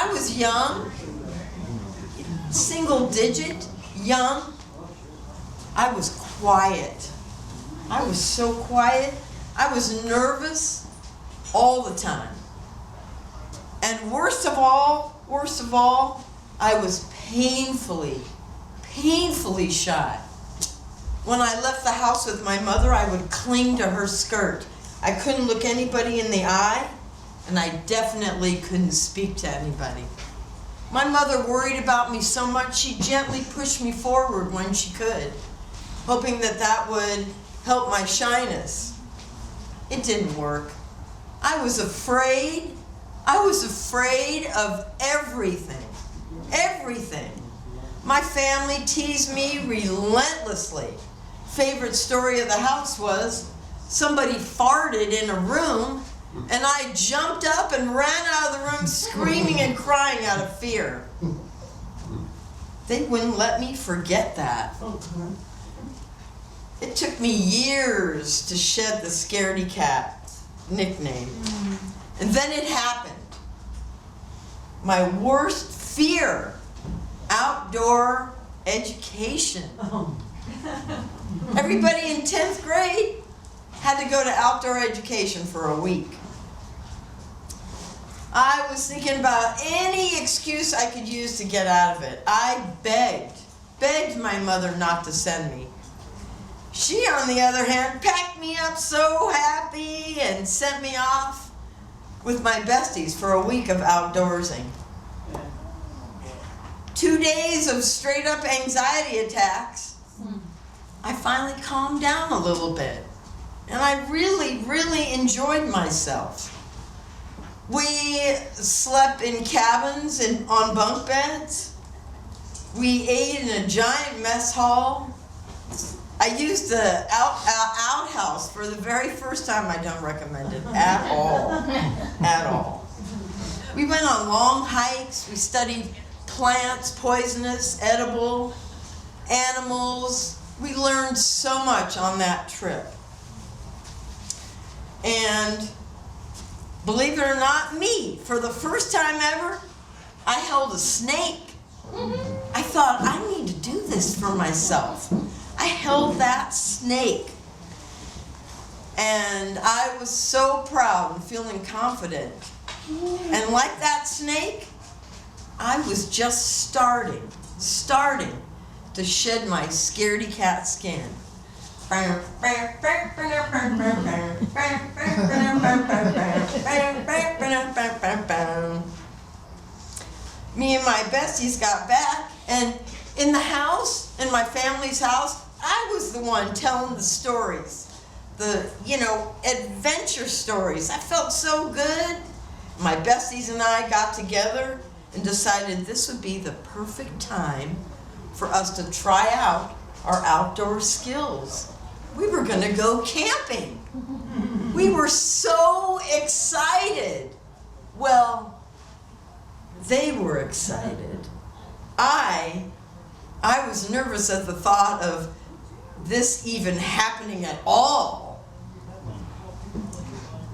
I was young, single digit, young. I was quiet. I was so quiet. I was nervous all the time. And worst of all, I was painfully shy. When I left the house with my mother, I would cling to her skirt. I couldn't look anybody in the eye, and I definitely couldn't speak to anybody. My mother worried about me so much, she gently pushed me forward when she could, hoping that that would help my shyness. It didn't work. I was afraid. I was afraid of everything. Everything. My family teased me relentlessly. Favorite story of the house was somebody farted in a room, and I jumped up and ran out of the room screaming and crying out of fear. They wouldn't let me forget that. It took me years to shed the scaredy cat nickname. And then it happened. My worst fear, outdoor education. Everybody in 10th grade had to go to outdoor education for a week. I was thinking about any excuse I could use to get out of it. I begged my mother not to send me. She, on the other hand, packed me up so happy and sent me off with my besties for a week of outdoorsing. 2 days of straight up anxiety attacks. I finally calmed down a little bit, and I really enjoyed myself. We slept in cabins and on bunk beds. We ate in a giant mess hall. I used the outhouse for the very first time. I don't recommend it at all, at all. We went on long hikes. We studied plants, poisonous, edible, animals. We learned so much on that trip. And believe it or not, for the first time ever, I held a snake. I thought, I need to do this for myself. I held that snake. And I was so proud and feeling confident. And like that snake, I was just starting to shed my scaredy cat skin. Me and my besties got back, and in the house, in my family's house, I was the one telling the stories, the, adventure stories. I felt so good. My besties and I got together and decided this would be the perfect time for us to try out our outdoor skills. We were going to go camping. We were so excited. Well, they were excited. I was nervous at the thought of this even happening at all.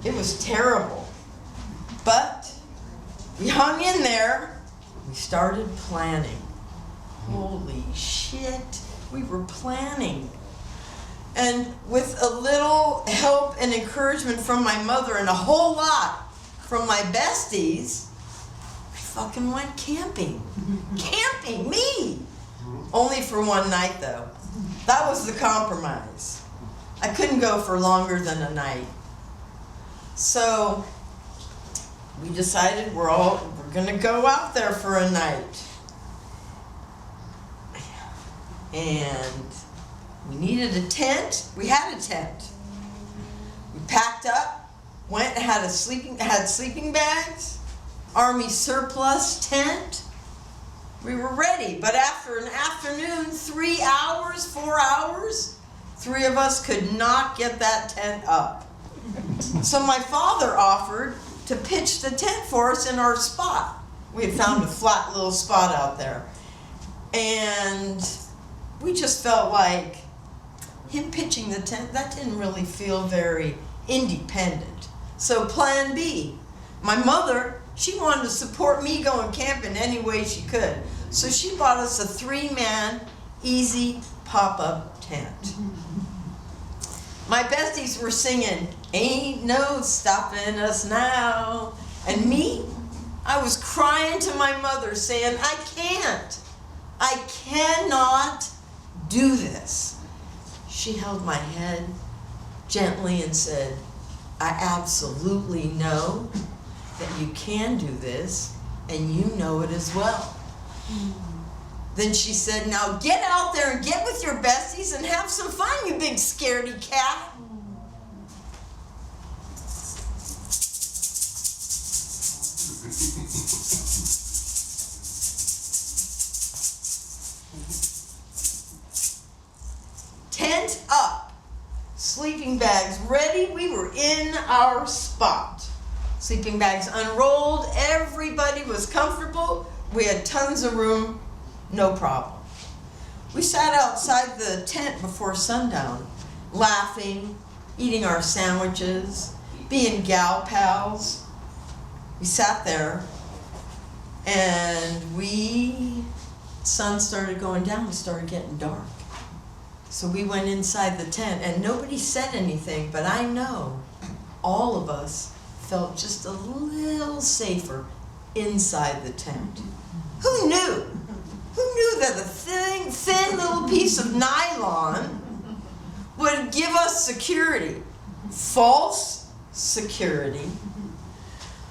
It was terrible. But we hung in there. We started planning. Holy shit, we were planning. And with a little help and encouragement from my mother and a whole lot from my besties, I fucking went camping. Camping, me! Only for one night though. That was the compromise. I couldn't go for longer than a night. So we decided we're gonna go out there for a night. And we needed a tent. We had a tent. We packed up, went and had sleeping bags, Army surplus tent. We were ready, but after an afternoon, 3 hours, 4 hours, 3 of us could not get that tent up. So my father offered to pitch the tent for us in our spot. We had found a flat little spot out there. And we just felt like him pitching the tent, that didn't really feel very independent. So plan B. My mother She wanted to support me going camping any way she could. So she bought us a 3-man, easy pop-up tent. My besties were singing, "Ain't no stopping us now." And me, I was crying to my mother saying, I cannot do this. She held my head gently and said, "I absolutely know that you can do this, and you know it as well." Then she said, "Now get out there and get with your besties and have some fun, you big scaredy cat." Tent up, sleeping bags ready, we were in our spot. Sleeping bags unrolled, everybody was comfortable, we had tons of room, no problem. We sat outside the tent before sundown, laughing, eating our sandwiches, being gal pals. We sat there, and sun started going down, it started getting dark. So we went inside the tent, and nobody said anything, but I know all of us felt just a little safer inside the tent. Who knew? Who knew that a thin little piece of nylon would give us security? False security.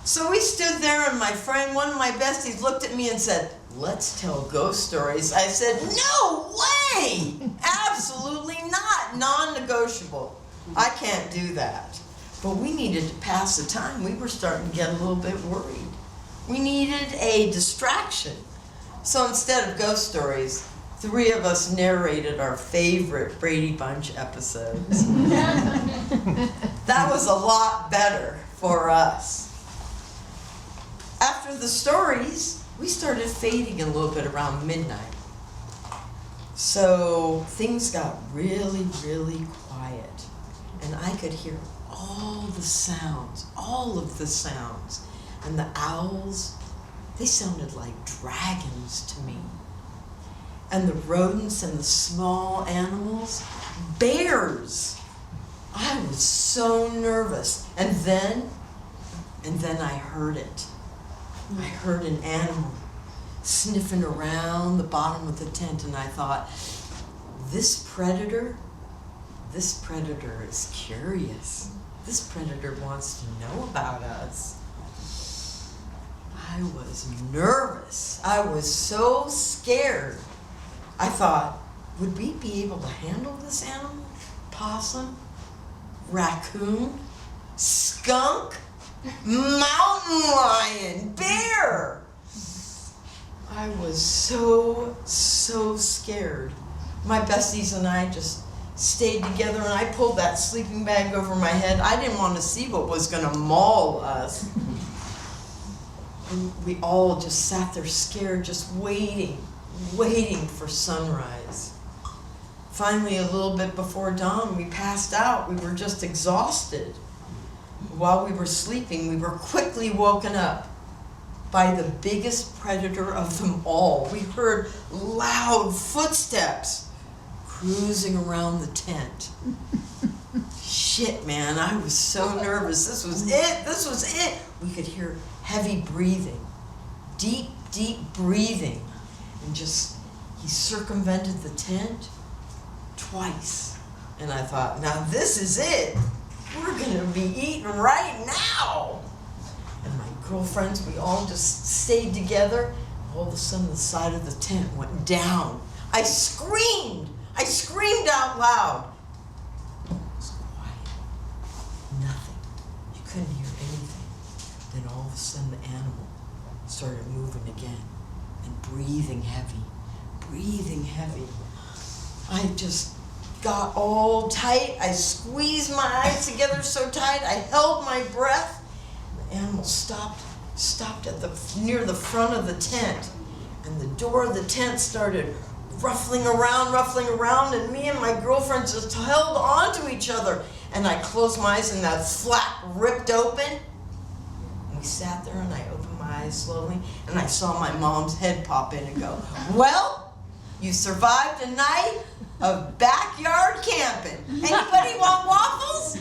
So we stood there, and my friend, one of my besties, looked at me and said, "Let's tell ghost stories." I said, "No way! Absolutely not. Non-negotiable. I can't do that." But we needed to pass the time. We were starting to get a little bit worried. We needed a distraction. So instead of ghost stories, 3 of us narrated our favorite Brady Bunch episodes. That was a lot better for us. After the stories, we started fading a little bit around midnight. So things got really, really quiet. And I could hear all of the sounds. And the owls, they sounded like dragons to me. And the rodents and the small animals, bears. I was so nervous. And then I heard it. I heard an animal sniffing around the bottom of the tent, and I thought, this predator is curious. This predator wants to know about us. I was nervous. I was so scared. I thought, would we be able to handle this animal? Possum? Raccoon? Skunk? Mountain lion? Bear? I was so scared. My besties and I just stayed together, and I pulled that sleeping bag over my head. I didn't want to see what was going to maul us. And we all just sat there scared, just waiting for sunrise. Finally, a little bit before dawn, we passed out. We were just exhausted. While we were sleeping, we were quickly woken up by the biggest predator of them all. We heard loud footsteps cruising around the tent. Shit, man, I was so nervous. This was it. We could hear heavy breathing, deep breathing. And he circumvented the tent twice. And I thought, now this is it. We're gonna be eating right now. And my girlfriends, we all just stayed together. All of a sudden, the side of the tent went down. I screamed out loud. It was quiet. Nothing. You couldn't hear anything. Then all of a sudden, the animal started moving again and breathing heavy. I just got all tight. I squeezed my eyes together so tight. I held my breath. The animal stopped near the front of the tent, and the door of the tent started ruffling around, and me and my girlfriend just held on to each other. And I closed my eyes, and that flap ripped open, and we sat there and I opened my eyes slowly and I saw my mom's head pop in and go, well, you survived a night of backyard camping. Anybody want waffles?